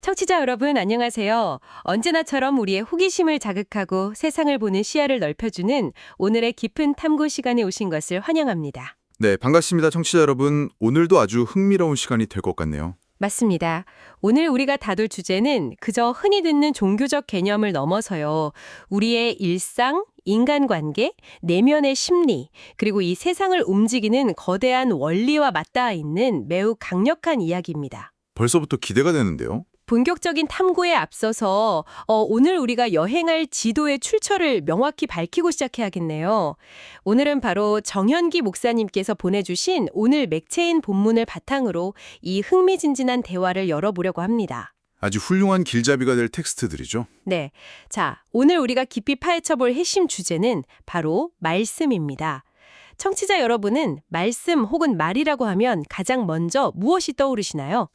청취자 여러분 안녕하세요. 언제나처럼 우리의 호기심을 자극하고 세상을 보는 시야를 넓혀주는 오늘의 깊은 탐구 시간에 오신 것을 환영합니다. 네, 반갑습니다. 청취자 여러분. 오늘도 아주 흥미로운 시간이 될 것 같네요. 맞습니다. 오늘 우리가 다룰 주제는 그저 흔히 듣는 종교적 개념을 넘어서요. 우리의 일상, 인간관계, 내면의 심리, 그리고 이 세상을 움직이는 거대한 원리와 맞닿아 있는 매우 강력한 이야기입니다. 벌써부터 기대가 되는데요. 본격적인 탐구에 앞서서 오늘 우리가 여행할 지도의 출처를 명확히 밝히고 시작해야겠네요. 오늘은 바로 정현기 목사님께서 보내주신 오늘 맥체인 본문을 바탕으로 이 흥미진진한 대화를 열어보려고 합니다. 아주 훌륭한 길잡이가 될 텍스트들이죠. 네, 자, 오늘 우리가 깊이 파헤쳐볼 핵심 주제는 바로 말씀입니다. 청취자 여러분은 말씀 혹은 말이라고 하면 가장 먼저 무엇이 떠오르시나요?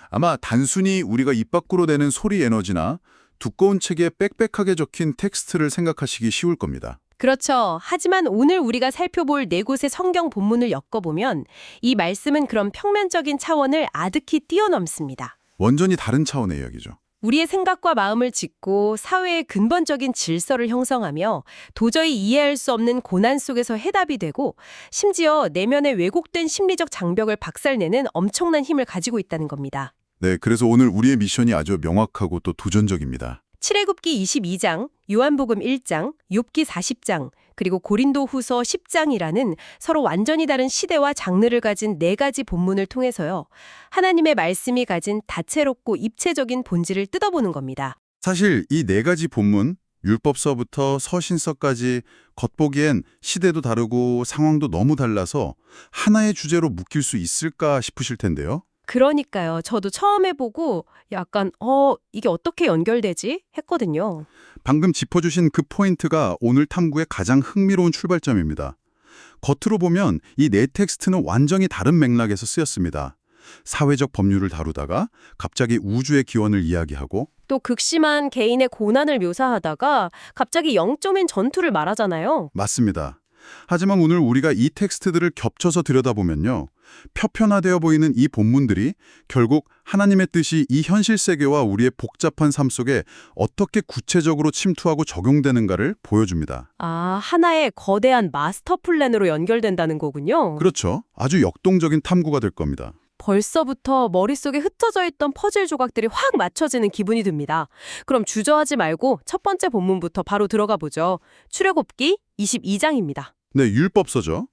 아마 단순히 우리가 입 밖으로 내는 소리 에너지나 두꺼운 책에 빽빽하게 적힌 텍스트를 생각하시기 쉬울 겁니다. 그렇죠. 하지만 오늘 우리가 살펴볼 네 곳의 성경 본문을 엮어보면 이 말씀은 그런 평면적인 차원을 아득히 뛰어넘습니다. 완전히 다른 차원의 이야기죠. 우리의 생각과 마음을 짚고 사회의 근본적인 질서를 형성하며 도저히 이해할 수 없는 고난 속에서 해답이 되고 심지어 내면의 왜곡된 심리적 장벽을 박살내는 엄청난 힘을 가지고 있다는 겁니다. 네, 그래서 오늘 우리의 미션이 아주 명확하고 또 도전적입니다. 출애굽기 22장, 요한복음 1장, 욥기 40장, 그리고 고린도후서 10장이라는 서로 완전히 다른 시대와 장르를 가진 네 가지 본문을 통해서요. 하나님의 말씀이 가진 다채롭고 입체적인 본질을 뜯어보는 겁니다. 사실 이 네 가지 본문, 율법서부터 서신서까지 겉보기엔 시대도 다르고 상황도 너무 달라서 하나의 주제로 묶일 수 있을까 싶으실 텐데요. 그러니까요. 저도 처음 해보고 약간 이게 어떻게 연결되지? 했거든요. 방금 짚어주신 그 포인트가 오늘 탐구의 가장 흥미로운 출발점입니다. 겉으로 보면 이 네 텍스트는 완전히 다른 맥락에서 쓰였습니다. 사회적 법률을 다루다가 갑자기 우주의 기원을 이야기하고 또 극심한 개인의 고난을 묘사하다가 갑자기 영적인 전투를 말하잖아요. 맞습니다. 하지만 오늘 우리가 이 텍스트들을 겹쳐서 들여다보면요. 표편화되어 보이는 이 본문들이 결국 하나님의 뜻이 이 현실 세계와 우리의 복잡한 삶 속에 어떻게 구체적으로 침투하고 적용되는가를 보여줍니다. 아, 하나의 거대한 마스터 플랜으로 연결된다는 거군요. 그렇죠. 아주 역동적인 탐구가 될 겁니다. 벌써부터 머릿속에 흩어져 있던 퍼즐 조각들이 확 맞춰지는 기분이 듭니다. 그럼 주저하지 말고 첫 번째 본문부터 바로 들어가 보죠. 출애굽기 22장입니다. 네, 율법서죠.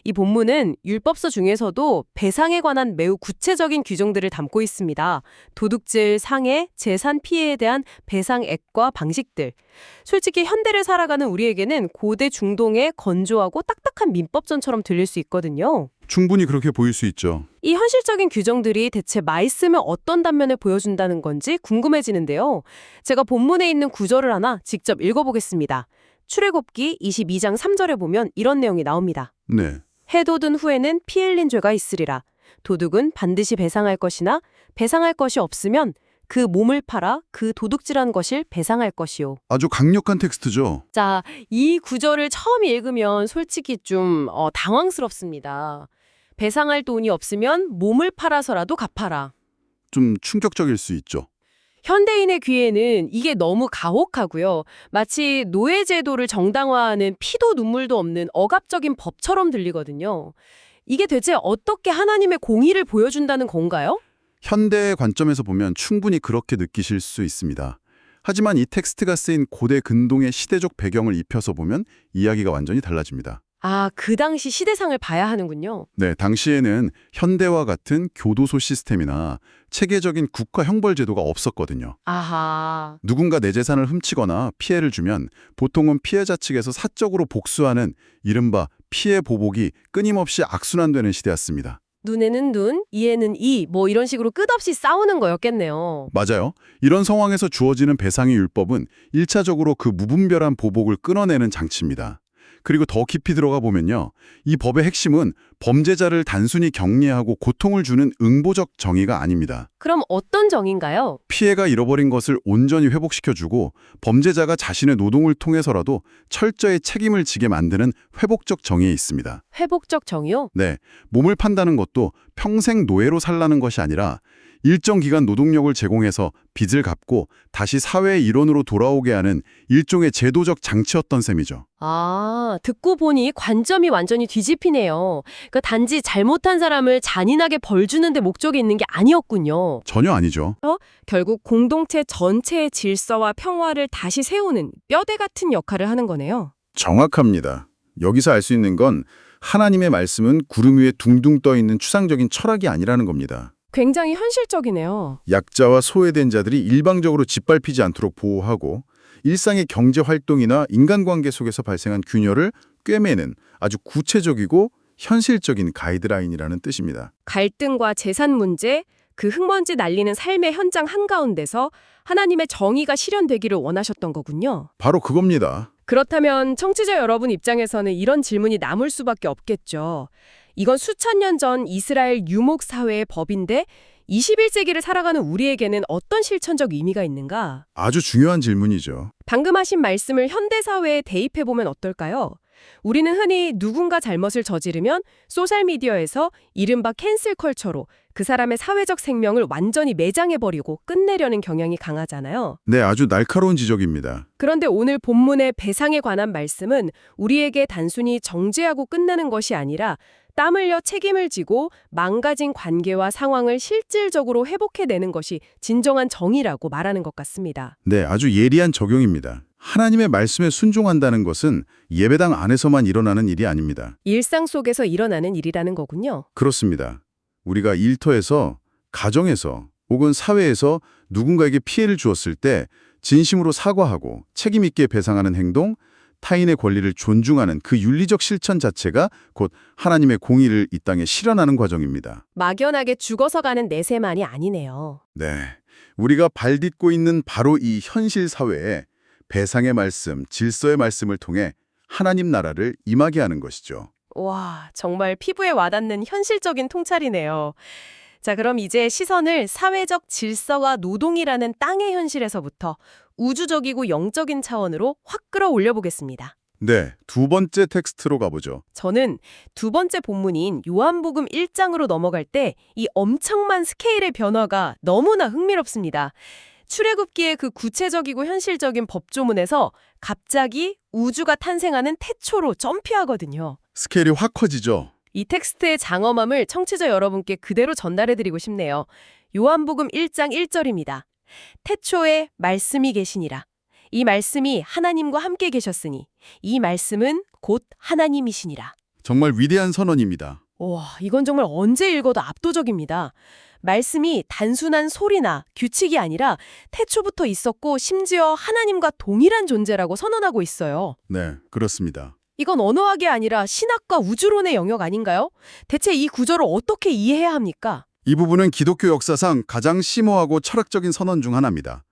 이 본문은 율법서 중에서도 배상에 관한 매우 구체적인 규정들을 담고 있습니다. 도둑질, 상해, 재산 피해에 대한 배상액과 방식들. 솔직히 현대를 살아가는 우리에게는 고대 중동의 건조하고 딱딱한 민법전처럼 들릴 수 있거든요. 충분히 그렇게 보일 수 있죠. 이 현실적인 규정들이 대체 말씀의 어떤 단면을 보여준다는 건지 궁금해지는데요. 제가 본문에 있는 구절을 하나 직접 읽어보겠습니다. 출애굽기 22장 3절에 보면 이런 내용이 나옵니다. 네. 해 돋은 후에는 피 흘린 죄가 있으리라. 도둑은 반드시 배상할 것이나 배상할 것이 없으면 그 몸을 팔아 그 도둑질한 것을 배상할 것이요. 아주 강력한 텍스트죠. 자, 이 구절을 처음 읽으면 솔직히 좀 당황스럽습니다. 배상할 돈이 없으면 몸을 팔아서라도 갚아라. 좀 충격적일 수 있죠. 현대인의 귀에는 이게 너무 가혹하고요. 마치 노예제도를 정당화하는 피도 눈물도 없는 억압적인 법처럼 들리거든요. 이게 대체 어떻게 하나님의 공의를 보여준다는 건가요? 현대의 관점에서 보면 충분히 그렇게 느끼실 수 있습니다. 하지만 이 텍스트가 쓰인 고대 근동의 시대적 배경을 입혀서 보면 이야기가 완전히 달라집니다. 아, 그 당시 시대상을 봐야 하는군요. 네, 당시에는 현대와 같은 교도소 시스템이나 체계적인 국가 형벌 제도가 없었거든요. 아하. 누군가 내 재산을 훔치거나 피해를 주면 보통은 피해자 측에서 사적으로 복수하는 이른바 피해 보복이 끊임없이 악순환되는 시대였습니다. 눈에는 눈, 이에는 이, 이런 식으로 끝없이 싸우는 거였겠네요. 맞아요. 이런 상황에서 주어지는 배상의 율법은 1차적으로 그 무분별한 보복을 끊어내는 장치입니다. 그리고 더 깊이 들어가 보면요. 이 법의 핵심은 범죄자를 단순히 격리하고 고통을 주는 응보적 정의가 아닙니다. 그럼 어떤 정의인가요? 피해가 잃어버린 것을 온전히 회복시켜주고 범죄자가 자신의 노동을 통해서라도 철저히 책임을 지게 만드는 회복적 정의에 있습니다. 회복적 정의요? 네, 몸을 판다는 것도 평생 노예로 살라는 것이 아니라 일정 기간 노동력을 제공해서 빚을 갚고 다시 사회의 일원으로 돌아오게 하는 일종의 제도적 장치였던 셈이죠. 아, 듣고 보니 관점이 완전히 뒤집히네요. 그러니까 단지 잘못한 사람을 잔인하게 벌 주는 데 목적이 있는 게 아니었군요. 전혀 아니죠. 결국 공동체 전체의 질서와 평화를 다시 세우는 뼈대 같은 역할을 하는 거네요. 정확합니다. 여기서 알 수 있는 건 하나님의 말씀은 구름 위에 둥둥 떠 있는 추상적인 철학이 아니라는 겁니다. 굉장히 현실적이네요. 약자와 소외된 자들이 일방적으로 짓밟히지 않도록 보호하고 일상의 경제 활동이나 인간관계 속에서 발생한 균열을 꿰매는 아주 구체적이고 현실적인 가이드라인이라는 뜻입니다. 갈등과 재산 문제, 그 흙먼지 날리는 삶의 현장 한가운데서 하나님의 정의가 실현되기를 원하셨던 거군요. 바로 그겁니다. 그렇다면 청취자 여러분 입장에서는 이런 질문이 남을 수밖에 없겠죠. 이건 수천 년 전 이스라엘 유목 사회의 법인데 21세기를 살아가는 우리에게는 어떤 실천적 의미가 있는가? 아주 중요한 질문이죠. 방금 하신 말씀을 현대 사회에 대입해보면 어떨까요? 우리는 흔히 누군가 잘못을 저지르면 소셜미디어에서 이른바 캔슬 컬처로 그 사람의 사회적 생명을 완전히 매장해버리고 끝내려는 경향이 강하잖아요. 네, 아주 날카로운 지적입니다. 그런데 오늘 본문의 배상에 관한 말씀은 우리에게 단순히 정죄하고 끝나는 것이 아니라 땀 흘려 책임을 지고 망가진 관계와 상황을 실질적으로 회복해내는 것이 진정한 정의라고 말하는 것 같습니다. 네, 아주 예리한 적용입니다. 하나님의 말씀에 순종한다는 것은 예배당 안에서만 일어나는 일이 아닙니다. 일상 속에서 일어나는 일이라는 거군요. 그렇습니다. 우리가 일터에서, 가정에서 혹은 사회에서 누군가에게 피해를 주었을 때 진심으로 사과하고 책임 있게 배상하는 행동, 타인의 권리를 존중하는 그 윤리적 실천 자체가 곧 하나님의 공의를 이 땅에 실현하는 과정입니다. 막연하게 죽어서 가는 내세만이 아니네요. 네, 우리가 발딛고 있는 바로 이 현실 사회에 배상의 말씀, 질서의 말씀을 통해 하나님 나라를 임하게 하는 것이죠. 와, 정말 피부에 와닿는 현실적인 통찰이네요. 자, 그럼 이제 시선을 사회적 질서와 노동이라는 땅의 현실에서부터 우주적이고 영적인 차원으로 확 끌어올려 보겠습니다. 네, 두 번째 텍스트로 가보죠. 저는 두 번째 본문인 요한복음 1장으로 넘어갈 때 이 엄청난 스케일의 변화가 너무나 흥미롭습니다. 출애굽기의 그 구체적이고 현실적인 법조문에서 갑자기 우주가 탄생하는 태초로 점피하거든요. 스케일이 확 커지죠. 이 텍스트의 장엄함을 청취자 여러분께 그대로 전달해드리고 싶네요. 요한복음 1장 1절입니다. 태초에 말씀이 계시니라. 이 말씀이 하나님과 함께 계셨으니 이 말씀은 곧 하나님이시니라. 정말 위대한 선언입니다. 와, 이건 정말 언제 읽어도 압도적입니다. 말씀이 단순한 소리나 규칙이 아니라 태초부터 있었고 심지어 하나님과 동일한 존재라고 선언하고 있어요. 네, 그렇습니다. 이건 언어학이 아니라 신학과 우주론의 영역 아닌가요? 대체 이 구절을 어떻게 이해해야 합니까? 이 부분은 기독교 역사상 가장 심오하고 철학적인 선언 중 하나입니다.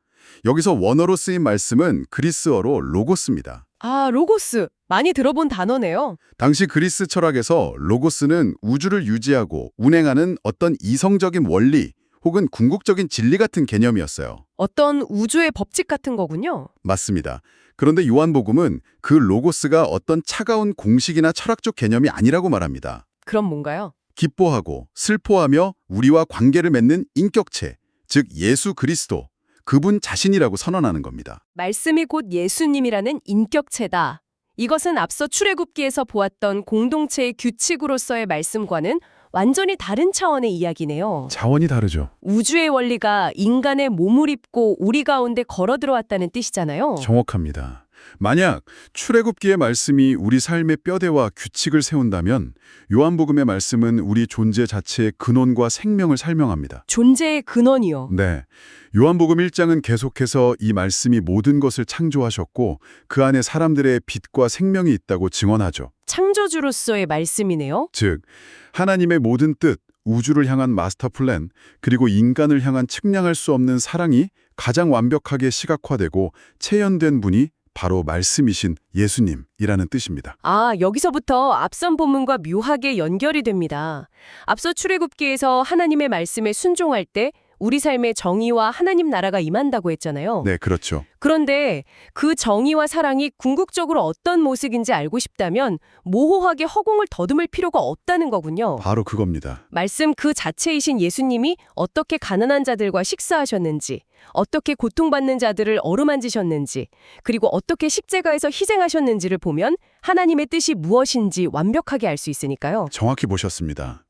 여기서 원어로 쓰인 말씀은 그리스어로 로고스입니다. 아, 로고스. 많이 들어본 단어네요. 당시 그리스 철학에서 로고스는 우주를 유지하고 운행하는 어떤 이성적인 원리 혹은 궁극적인 진리 같은 개념이었어요. 어떤 우주의 법칙 같은 거군요. 맞습니다. 그런데 요한복음은 그 로고스가 어떤 차가운 공식이나 철학적 개념이 아니라고 말합니다. 그럼 뭔가요? 기뻐하고 슬퍼하며 우리와 관계를 맺는 인격체, 즉 예수 그리스도, 그분 자신이라고 선언하는 겁니다. 말씀이 곧 예수님이라는 인격체다. 이것은 앞서 출애굽기에서 보았던 공동체의 규칙으로서의 말씀과는 완전히 다른 차원의 이야기네요. 차원이 다르죠. 우주의 원리가 인간의 몸을 입고 우리 가운데 걸어 들어왔다는 뜻이잖아요. 정확합니다. 만약 출애굽기의 말씀이 우리 삶의 뼈대와 규칙을 세운다면 요한복음의 말씀은 우리 존재 자체의 근원과 생명을 설명합니다. 존재의 근원이요. 네. 요한복음 1장은 계속해서 이 말씀이 모든 것을 창조하셨고 그 안에 사람들의 빛과 생명이 있다고 증언하죠. 창조주로서의 말씀이네요. 즉, 하나님의 모든 뜻, 우주를 향한 마스터 플랜, 그리고 인간을 향한 측량할 수 없는 사랑이 가장 완벽하게 시각화되고 체현된 분이 바로 말씀이신 예수님이라는 뜻입니다. 아, 여기서부터 앞선 본문과 묘하게 연결이 됩니다. 앞서 출애굽기에서 하나님의 말씀에 순종할 때 우리 삶에 정의와 하나님 나라가 임한다고 했잖아요. 네, 그렇죠. 그런데 그 정의와 사랑이 궁극적으로 어떤 모습인지 알고 싶다면 모호하게 허공을 더듬을 필요가 없다는 거군요. 바로 그겁니다. 말씀 그 자체이신 예수님이 어떻게 가난한 자들과 식사하셨는지, 어떻게 고통받는 자들을 어루만지셨는지, 그리고 어떻게 십자가에서 희생하셨는지를 보면 하나님의 뜻이 무엇인지 완벽하게 알 수 있으니까요. 정확히 보셨습니다.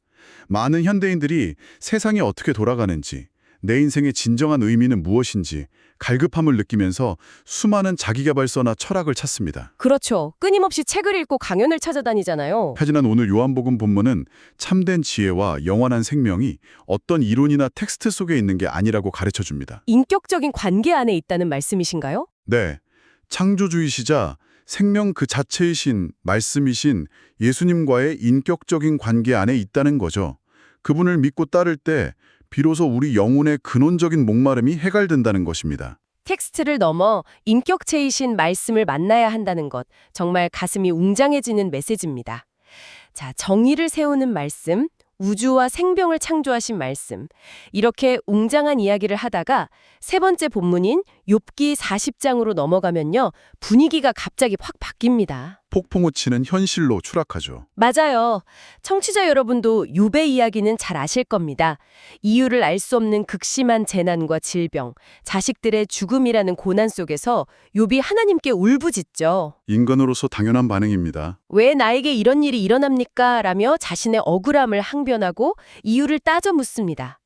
많은 현대인들이 세상이 어떻게 돌아가는지, 내 인생의 진정한 의미는 무엇인지 갈급함을 느끼면서 수많은 자기계발서나 철학을 찾습니다. 그렇죠. 끊임없이 책을 읽고 강연을 찾아다니잖아요. 하지만 오늘 요한복음 본문은 참된 지혜와 영원한 생명이 어떤 이론이나 텍스트 속에 있는 게 아니라고 가르쳐줍니다. 인격적인 관계 안에 있다는 말씀이신가요? 네, 창조주이시자 생명 그 자체이신 말씀이신 예수님과의 인격적인 관계 안에 있다는 거죠. 그분을 믿고 따를 때 비로소 우리 영혼의 근원적인 목마름이 해결된다는 것입니다. 텍스트를 넘어 인격체이신 말씀을 만나야 한다는 것, 정말 가슴이 웅장해지는 메시지입니다. 자, 정의를 세우는 말씀, 우주와 생명을 창조하신 말씀. 이렇게 웅장한 이야기를 하다가 세 번째 본문인 욥기 40장으로 넘어가면요. 분위기가 갑자기 확 바뀝니다. 폭풍우 치는 현실로 추락하죠. 맞아요. 청취자 여러분도 욥의 이야기는 잘 아실 겁니다. 이유를 알 수 없는 극심한 재난과 질병, 자식들의 죽음이라는 고난 속에서 욥이 하나님께 울부짖죠. 인간으로서 당연한 반응입니다. 왜 나에게 이런 일이 일어납니까? 라며 자신의 억울함을 항변하고 이유를 따져 묻습니다.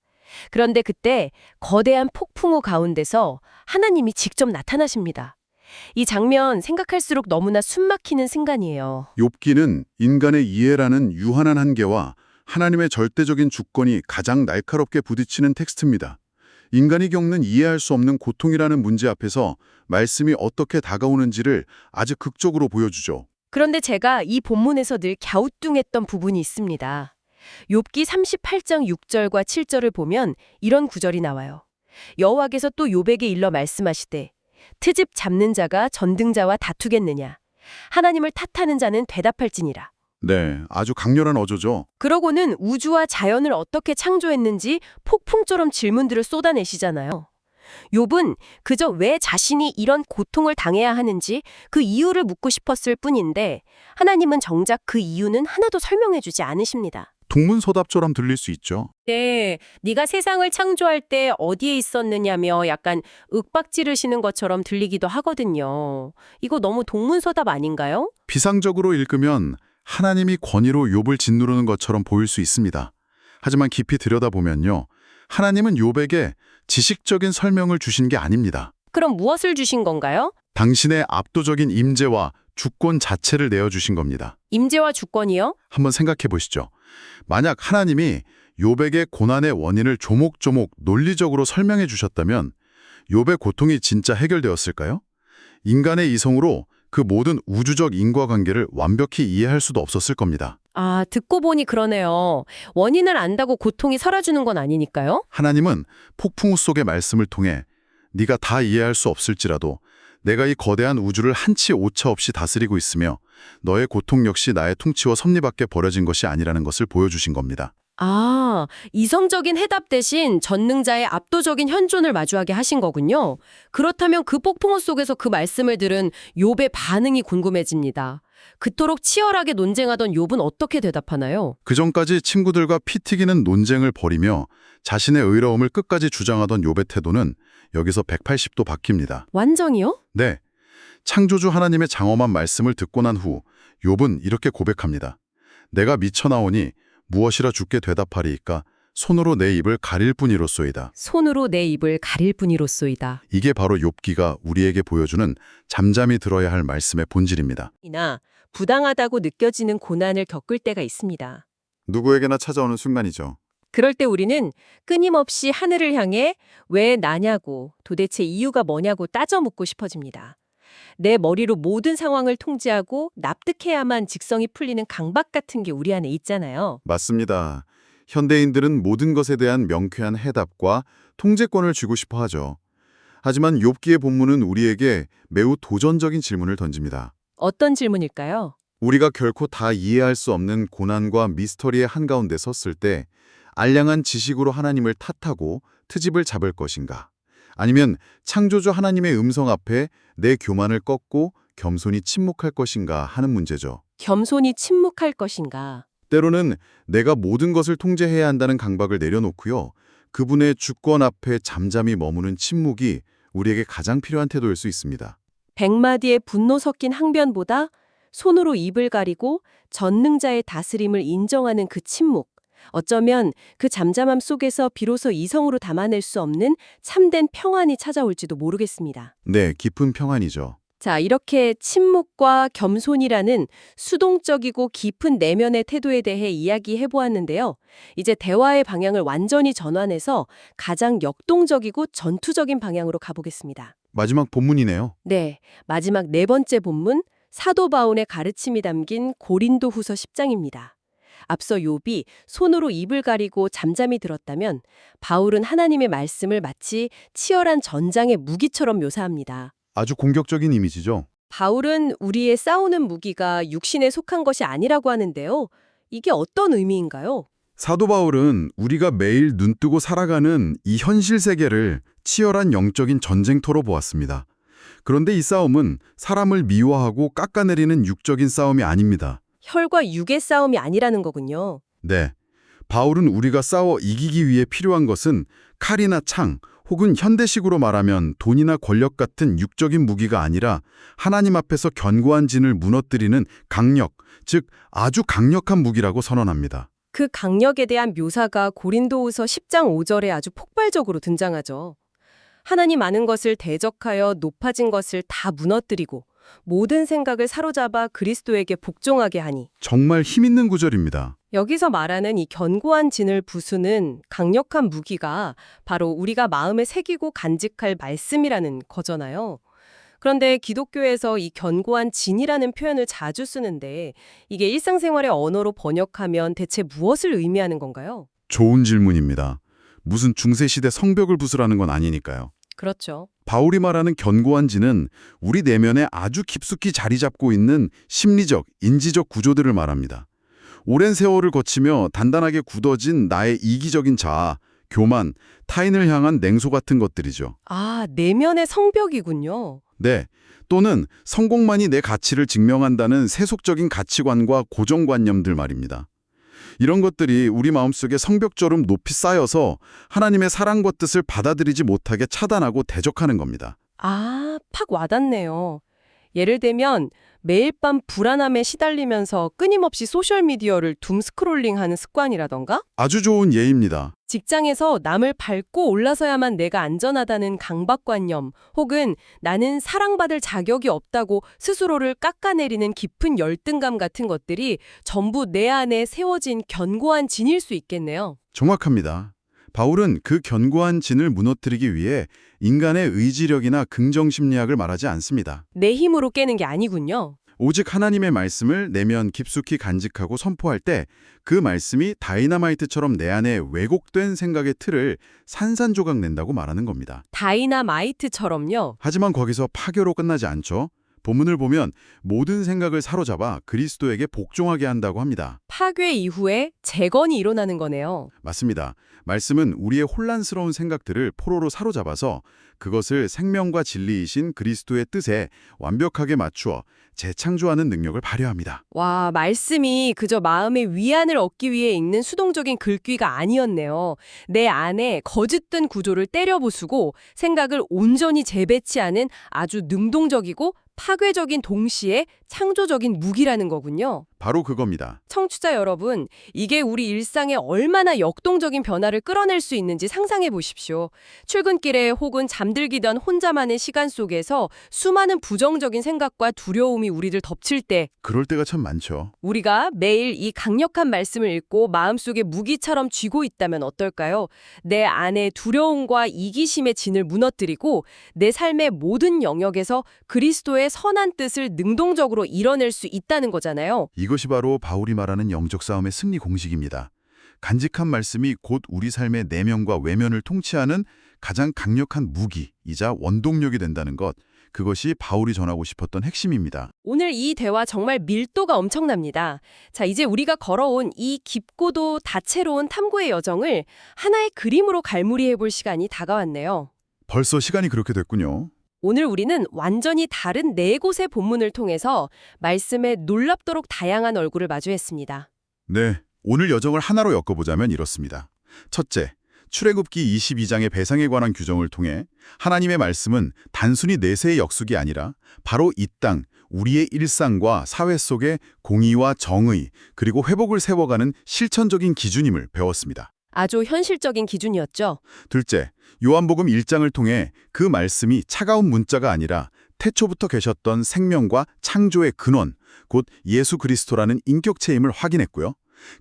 그런데 그때 거대한 폭풍우 가운데서 하나님이 직접 나타나십니다. 이 장면 생각할수록 너무나 숨막히는 순간이에요. 욥기는 인간의 이해라는 유한한 한계와 하나님의 절대적인 주권이 가장 날카롭게 부딪히는 텍스트입니다. 인간이 겪는 이해할 수 없는 고통이라는 문제 앞에서 말씀이 어떻게 다가오는지를 아주 극적으로 보여주죠. 그런데 제가 이 본문에서 늘 갸우뚱했던 부분이 있습니다. 욥기 38장 6절과 7절을 보면 이런 구절이 나와요. 여호와께서 또 욥에게 일러 말씀하시되 트집 잡는 자가 전등자와 다투겠느냐. 하나님을 탓하는 자는 대답할지니라. 네, 아주 강렬한 어조죠. 그러고는 우주와 자연을 어떻게 창조했는지 폭풍처럼 질문들을 쏟아내시잖아요. 욥은 그저 왜 자신이 이런 고통을 당해야 하는지 그 이유를 묻고 싶었을 뿐인데 하나님은 정작 그 이유는 하나도 설명해주지 않으십니다. 동문서답처럼 들릴 수 있죠. 네, 네가 세상을 창조할 때 어디에 있었느냐며 약간 윽박지르시는 것처럼 들리기도 하거든요. 이거 너무 동문서답 아닌가요? 비상적으로 읽으면 하나님이 권위로 욥을 짓누르는 것처럼 보일 수 있습니다. 하지만 깊이 들여다보면요. 하나님은 욥에게 지식적인 설명을 주신 게 아닙니다. 그럼 무엇을 주신 건가요? 당신의 압도적인 임재와 주권 자체를 내어주신 겁니다. 임재와 주권이요? 한번 생각해 보시죠. 만약 하나님이 욥에게 고난의 원인을 조목조목 논리적으로 설명해 주셨다면 욥의 고통이 진짜 해결되었을까요? 인간의 이성으로 그 모든 우주적 인과관계를 완벽히 이해할 수도 없었을 겁니다. 아, 듣고 보니 그러네요. 원인을 안다고 고통이 사라지는 건 아니니까요? 하나님은 폭풍우 속의 말씀을 통해 네가 다 이해할 수 없을지라도 내가 이 거대한 우주를 한치 오차 없이 다스리고 있으며 너의 고통 역시 나의 통치와 섭리 밖에 버려진 것이 아니라는 것을 보여주신 겁니다. 아, 이성적인 해답 대신 전능자의 압도적인 현존을 마주하게 하신 거군요. 그렇다면 그 폭풍우 속에서 그 말씀을 들은 욥의 반응이 궁금해집니다. 그토록 치열하게 논쟁하던 욥은 어떻게 대답하나요? 그전까지 친구들과 피 튀기는 논쟁을 벌이며 자신의 의로움을 끝까지 주장하던 욥의 태도는 여기서 180도 바뀝니다. 완전히요? 네, 창조주 하나님의 장엄한 말씀을 듣고 난 후 욥은 이렇게 고백합니다. 내가 미쳐나오니 무엇이라 주께 대답하리이까 손으로 내 입을 가릴 뿐이로소이다. 손으로 내 입을 가릴 뿐이로소이다. 이게 바로 욥기가 우리에게 보여주는 잠잠히 들어야 할 말씀의 본질입니다. 이나 부당하다고 느껴지는 고난을 겪을 때가 있습니다. 누구에게나 찾아오는 순간이죠. 그럴 때 우리는 끊임없이 하늘을 향해 왜 나냐고 도대체 이유가 뭐냐고 따져 묻고 싶어집니다. 내 머리로 모든 상황을 통제하고 납득해야만 직성이 풀리는 강박 같은 게 우리 안에 있잖아요. 맞습니다. 현대인들은 모든 것에 대한 명쾌한 해답과 통제권을 쥐고 싶어 하죠. 하지만 욥기의 본문은 우리에게 매우 도전적인 질문을 던집니다. 어떤 질문일까요? 우리가 결코 다 이해할 수 없는 고난과 미스터리의 한가운데 섰을 때 알량한 지식으로 하나님을 탓하고 트집을 잡을 것인가? 아니면 창조주 하나님의 음성 앞에 내 교만을 꺾고 겸손히 침묵할 것인가 하는 문제죠. 겸손히 침묵할 것인가? 때로는 내가 모든 것을 통제해야 한다는 강박을 내려놓고요. 그분의 주권 앞에 잠잠히 머무는 침묵이 우리에게 가장 필요한 태도일 수 있습니다. 백마디의 분노 섞인 항변보다 손으로 입을 가리고 전능자의 다스림을 인정하는 그 침묵. 어쩌면 그 잠잠함 속에서 비로소 이성으로 담아낼 수 없는 참된 평안이 찾아올지도 모르겠습니다. 네, 깊은 평안이죠. 자, 이렇게 침묵과 겸손이라는 수동적이고 깊은 내면의 태도에 대해 이야기해 보았는데요. 이제 대화의 방향을 완전히 전환해서 가장 역동적이고 전투적인 방향으로 가보겠습니다. 마지막 본문이네요. 네, 마지막 네 번째 본문, 사도 바울의 가르침이 담긴 고린도후서 10장입니다. 앞서 욥이 손으로 입을 가리고 잠잠히 들었다면 바울은 하나님의 말씀을 마치 치열한 전장의 무기처럼 묘사합니다. 아주 공격적인 이미지죠. 바울은 우리의 싸우는 무기가 육신에 속한 것이 아니라고 하는데요. 이게 어떤 의미인가요? 사도 바울은 우리가 매일 눈뜨고 살아가는 이 현실 세계를 치열한 영적인 전쟁터로 보았습니다. 그런데 이 싸움은 사람을 미워하고 깎아내리는 육적인 싸움이 아닙니다. 혈과 육의 싸움이 아니라는 거군요. 네. 바울은 우리가 싸워 이기기 위해 필요한 것은 칼이나 창, 혹은 현대식으로 말하면 돈이나 권력 같은 육적인 무기가 아니라 하나님 앞에서 견고한 진을 무너뜨리는 강력, 즉 아주 강력한 무기라고 선언합니다. 그 강력에 대한 묘사가 고린도후서 10장 5절에 아주 폭발적으로 등장하죠. 하나님 아는 것을 대적하여 높아진 것을 다 무너뜨리고 모든 생각을 사로잡아 그리스도에게 복종하게 하니. 정말 힘있는 구절입니다. 여기서 말하는 이 견고한 진을 부수는 강력한 무기가 바로 우리가 마음에 새기고 간직할 말씀이라는 거잖아요. 그런데 기독교에서 이 견고한 진이라는 표현을 자주 쓰는데 이게 일상생활의 언어로 번역하면 대체 무엇을 의미하는 건가요? 좋은 질문입니다. 무슨 중세시대 성벽을 부수라는 건 아니니까요. 그렇죠. 바울이 말하는 견고한 진은 우리 내면에 아주 깊숙이 자리 잡고 있는 심리적, 인지적 구조들을 말합니다. 오랜 세월을 거치며 단단하게 굳어진 나의 이기적인 자아, 교만, 타인을 향한 냉소 같은 것들이죠. 아, 내면의 성벽이군요. 네, 또는 성공만이 내 가치를 증명한다는 세속적인 가치관과 고정관념들 말입니다. 이런 것들이 우리 마음속에 성벽처럼 높이 쌓여서 하나님의 사랑과 뜻을 받아들이지 못하게 차단하고 대적하는 겁니다. 아, 팍 와닿네요. 예를 들면 매일 밤 불안함에 시달리면서 끊임없이 소셜미디어를 둠스크롤링하는 습관이라던가 아주 좋은 예입니다. 직장에서 남을 밟고 올라서야만 내가 안전하다는 강박관념 혹은 나는 사랑받을 자격이 없다고 스스로를 깎아내리는 깊은 열등감 같은 것들이 전부 내 안에 세워진 견고한 진일 수 있겠네요. 정확합니다. 바울은 그 견고한 진을 무너뜨리기 위해 인간의 의지력이나 긍정심리학을 말하지 않습니다. 내 힘으로 깨는 게 아니군요. 오직 하나님의 말씀을 내면 깊숙이 간직하고 선포할 때 그 말씀이 다이너마이트처럼 내 안에 왜곡된 생각의 틀을 산산조각 낸다고 말하는 겁니다. 다이너마이트처럼요. 하지만 거기서 파괴로 끝나지 않죠. 본문을 보면 모든 생각을 사로잡아 그리스도에게 복종하게 한다고 합니다. 파괴 이후에 재건이 일어나는 거네요. 맞습니다. 말씀은 우리의 혼란스러운 생각들을 포로로 사로잡아서 그것을 생명과 진리이신 그리스도의 뜻에 완벽하게 맞추어 재창조하는 능력을 발휘합니다. 와, 말씀이 그저 마음의 위안을 얻기 위해 읽는 수동적인 글귀가 아니었네요. 내 안에 거짓된 구조를 때려 부수고 생각을 온전히 재배치하는 아주 능동적이고 파괴적인 동시에 창조적인 무기라는 거군요. 바로 그겁니다. 청취자 여러분, 이게 우리 일상에 얼마나 역동적인 변화를 끌어낼 수 있는지 상상해 보십시오. 출근길에 혹은 잠들기 전 혼자만의 시간 속에서 수많은 부정적인 생각과 두려움이 우리를 덮칠 때 그럴 때가 참 많죠. 우리가 매일 이 강력한 말씀을 읽고 마음속에 무기처럼 쥐고 있다면 어떨까요? 내 안에 두려움과 이기심의 진을 무너뜨리고 내 삶의 모든 영역에서 그리스도의 선한 뜻을 능동적으로 이뤄낼 수 있다는 거잖아요. 이것이 바로 바울이 말하는 영적 싸움의 승리 공식입니다. 간직한 말씀이 곧 우리 삶의 내면과 외면을 통치하는 가장 강력한 무기이자 원동력이 된다는 것, 그것이 바울이 전하고 싶었던 핵심입니다. 오늘 이 대화 정말 밀도가 엄청납니다. 자, 이제 우리가 걸어온 이 깊고도 다채로운 탐구의 여정을 하나의 그림으로 갈무리해 볼 시간이 다가왔네요. 벌써 시간이 그렇게 됐군요. 오늘 우리는 완전히 다른 네 곳의 본문을 통해서 말씀의 놀랍도록 다양한 얼굴을 마주했습니다. 네, 오늘 여정을 하나로 엮어보자면 이렇습니다. 첫째, 출애굽기 22장의 배상에 관한 규정을 통해 하나님의 말씀은 단순히 내세의 역숙이 아니라 바로 이 땅, 우리의 일상과 사회 속의 공의와 정의, 그리고 회복을 세워가는 실천적인 기준임을 배웠습니다. 아주 현실적인 기준이었죠. 둘째, 요한복음 1장을 통해 그 말씀이 차가운 문자가 아니라 태초부터 계셨던 생명과 창조의 근원, 곧 예수 그리스도라는 인격체임을 확인했고요.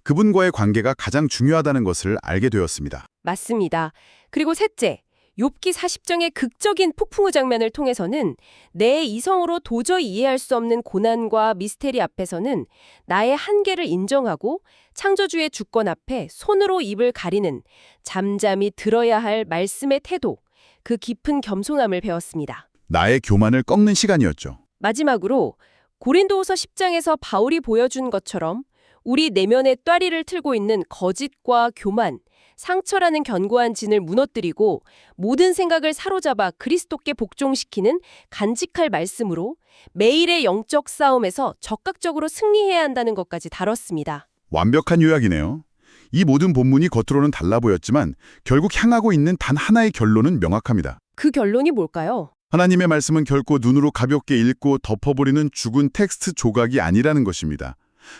그분과의 관계가 가장 중요하다는 것을 알게 되었습니다. 맞습니다. 그리고 셋째, 욥기 40장의 극적인 폭풍우 장면을 통해서는 내 이성으로 도저히 이해할 수 없는 고난과 미스테리 앞에서는 나의 한계를 인정하고 창조주의 주권 앞에 손으로 입을 가리는 잠잠히 들어야 할 말씀의 태도, 그 깊은 겸손함을 배웠습니다. 나의 교만을 꺾는 시간이었죠. 마지막으로 고린도후서 10장에서 바울이 보여준 것처럼 우리 내면의 뙤리를 틀고 있는 거짓과 교만, 상처라는 견고한 진을 무너뜨리고 모든 생각을 사로잡아 그리스도께 복종시키는 간직할 말씀으로 매일의 영적 싸움에서 적극적으로 승리해야 한다는 것까지 다뤘습니다. 완벽한 요약이네요. 이 모든 본문이 겉으로는 달라 보였지만 결국 향하고 있는 단 하나의 결론은 명확합니다. 그 결론이 뭘까요? 하나님의 말씀은 결코 눈으로 가볍게 읽고 덮어버리는 죽은 텍스트 조각이 아니라는 것입니다.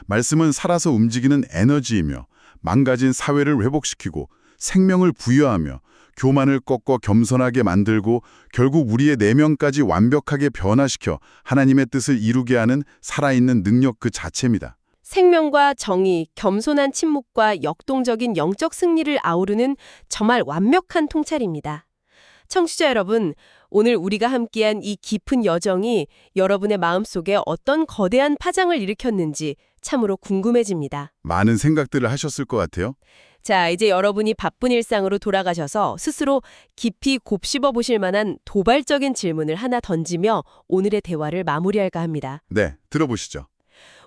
말씀은 살아서 움직이는 에너지이며 망가진 사회를 회복시키고 생명을 부여하며 교만을 꺾어 겸손하게 만들고 결국 우리의 내면까지 완벽하게 변화시켜 하나님의 뜻을 이루게 하는 살아있는 능력 그 자체입니다. 생명과 정의, 겸손한 침묵과 역동적인 영적 승리를 아우르는 정말 완벽한 통찰입니다. 청취자 여러분, 오늘 우리가 함께한 이 깊은 여정이 여러분의 마음속에 어떤 거대한 파장을 일으켰는지 참으로 궁금해집니다. 많은 생각들을 하셨을 것 같아요. 자, 이제 여러분이 바쁜 일상으로 돌아가셔서 스스로 깊이 곱씹어 보실 만한 도발적인 질문을 하나 던지며 오늘의 대화를 마무리할까 합니다. 네, 들어보시죠.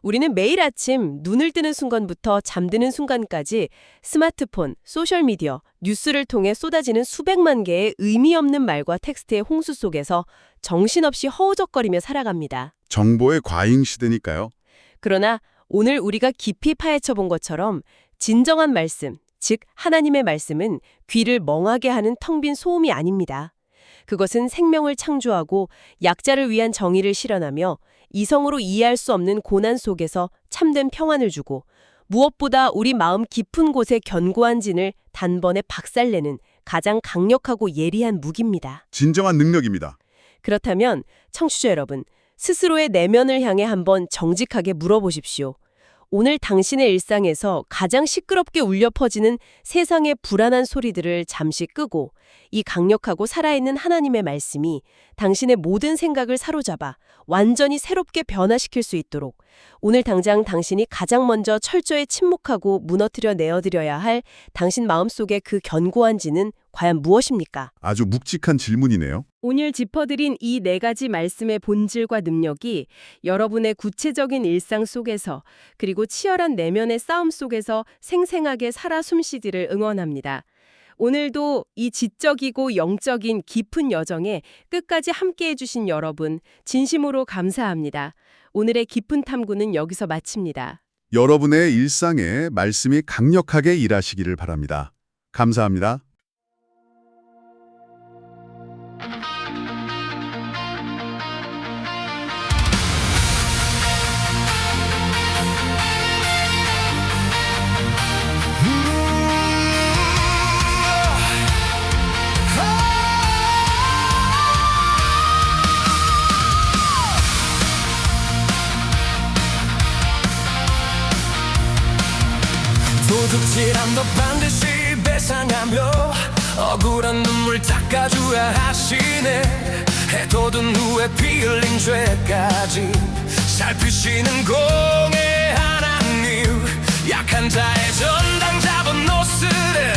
우리는 매일 아침 눈을 뜨는 순간부터 잠드는 순간까지 스마트폰, 소셜미디어, 뉴스를 통해 쏟아지는 수백만 개의 의미 없는 말과 텍스트의 홍수 속에서 정신없이 허우적거리며 살아갑니다. 정보의 과잉 시대니까요. 그러나 오늘 우리가 깊이 파헤쳐 본 것처럼 진정한 말씀, 즉 하나님의 말씀은 귀를 멍하게 하는 텅 빈 소음이 아닙니다. 그것은 생명을 창조하고 약자를 위한 정의를 실현하며 이성으로 이해할 수 없는 고난 속에서 참된 평안을 주고 무엇보다 우리 마음 깊은 곳에 견고한 진을 단번에 박살내는 가장 강력하고 예리한 무기입니다. 진정한 능력입니다. 그렇다면 청취자 여러분, 스스로의 내면을 향해 한번 정직하게 물어보십시오. 오늘 당신의 일상에서 가장 시끄럽게 울려 퍼지는 세상의 불안한 소리들을 잠시 끄고 이 강력하고 살아있는 하나님의 말씀이 당신의 모든 생각을 사로잡아 완전히 새롭게 변화시킬 수 있도록 오늘 당장 당신이 가장 먼저 철저히 침묵하고 무너뜨려 내어드려야 할 당신 마음속의 그 견고한 진은 과연 무엇입니까? 아주 묵직한 질문이네요. 오늘 짚어드린 이 네 가지 말씀의 본질과 능력이 여러분의 구체적인 일상 속에서 그리고 치열한 내면의 싸움 속에서 생생하게 살아 숨쉬기를 응원합니다. 오늘도 이 지적이고 영적인 깊은 여정에 끝까지 함께해 주신 여러분 진심으로 감사합니다. 오늘의 깊은 탐구는 여기서 마칩니다. 여러분의 일상에 말씀이 강력하게 일하시기를 바랍니다. 감사합니다. 도둑질한 너 반드시 배상하며 억울한 눈물 닦아줘야 하시네. 해돋은 후에 피 흘린 죄까지 살피시는 공의 하나님, 약한 자의 전당 잡은 노스를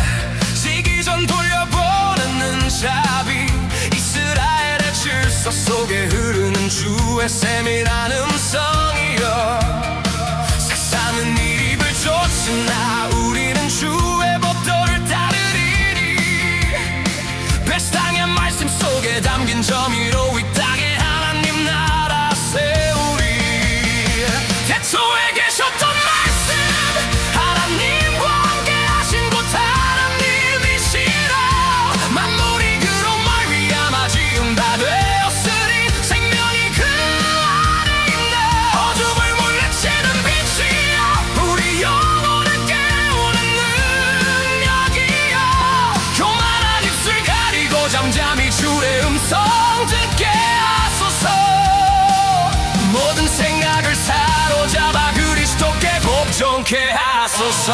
지기 전 돌려보는 눈잡이, 이스라엘의 질서 속에 주의 세밀한 음성이여 세상은 이 입을 쫓으나 우리는 주의 법도를 따르리니 백상의 말씀 속에 담긴 점이로 이 땅에 하나님 나라 세우리 태초에 계셨던 말씀 하나님과 함께 하신 곧 하나님이시라 만물이 그로 말미암아 지은 바 되었으니 생명이 그 안에 있네 어둠을 물리치는 빛이여 우리 영혼을 깨우는 능력이여 교만한 입술 가리고 잠잠히 주의 음성 듣게 하소서 모든 생각을 사로잡아 그리스도께 복종케 하소서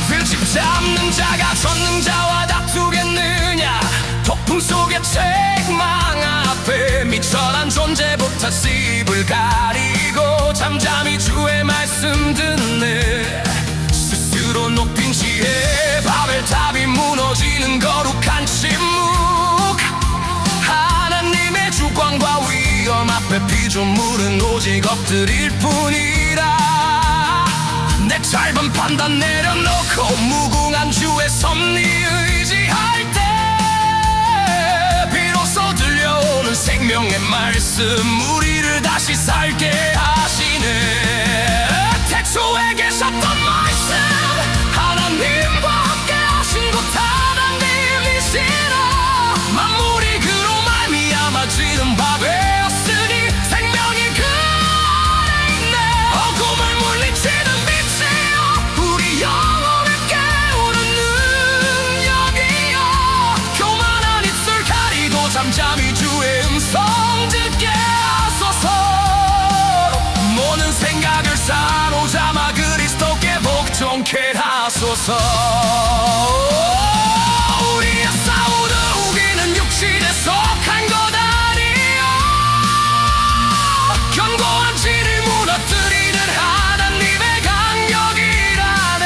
들집 잡는 자가 전능자와 다투겠느냐 폭풍 속의 책망 앞에 미천한 존재부터 입을 가리고 잠잠히 주의 말씀 듣네 스스로 높인 지혜 바벨탑이 무너지는 거룩한 침묵 하나님의 주권과 위험 앞에 피조물은 오직 엎드릴 뿐이라 내 짧은 판단 내려놓고 무궁한 주의 섭리 의지할 때 비로소 들려오는 생명의 말씀 우리를 다시 살게 하시네 태초에 계셨던 말씀 하나님과 함께 하신 곧 하나님이시라 만물이 그로 말미암아 지은 바 되었으니 생명이 그 안에 있네 어둠을 물리치는 빛이여 우리 영혼을 깨우는 능력이여 교만한 입술 가리고 잠잠히 주의 음성 듣게 하소서 모든 생각을 사로잡아 그리스도께 복종케 하소서 우리의 싸우는 우리는 육신에 속한 것 아니여 견고한 진을 무너뜨리는 하나님의 강력이라네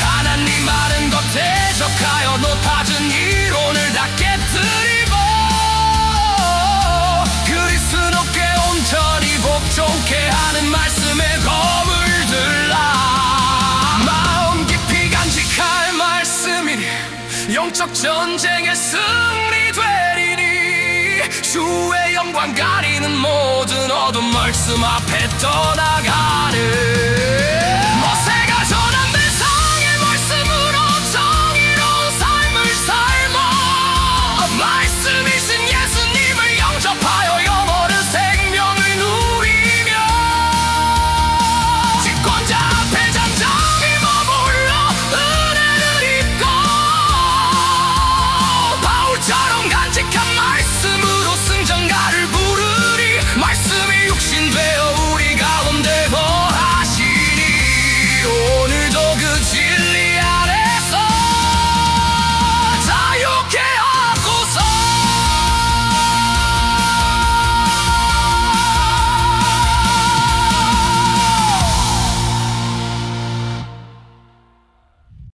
하나님 많은 것 대적하여 높아진 이론을 다 깨뜨리고 그리스도께 온전히 복종케 하는 말씀에 검을 들라 마음 깊이 간직할 말씀이니 영적 전쟁에 승리되리니 주의 영광 가리는 모든 어둠 말씀 앞에 떠나가네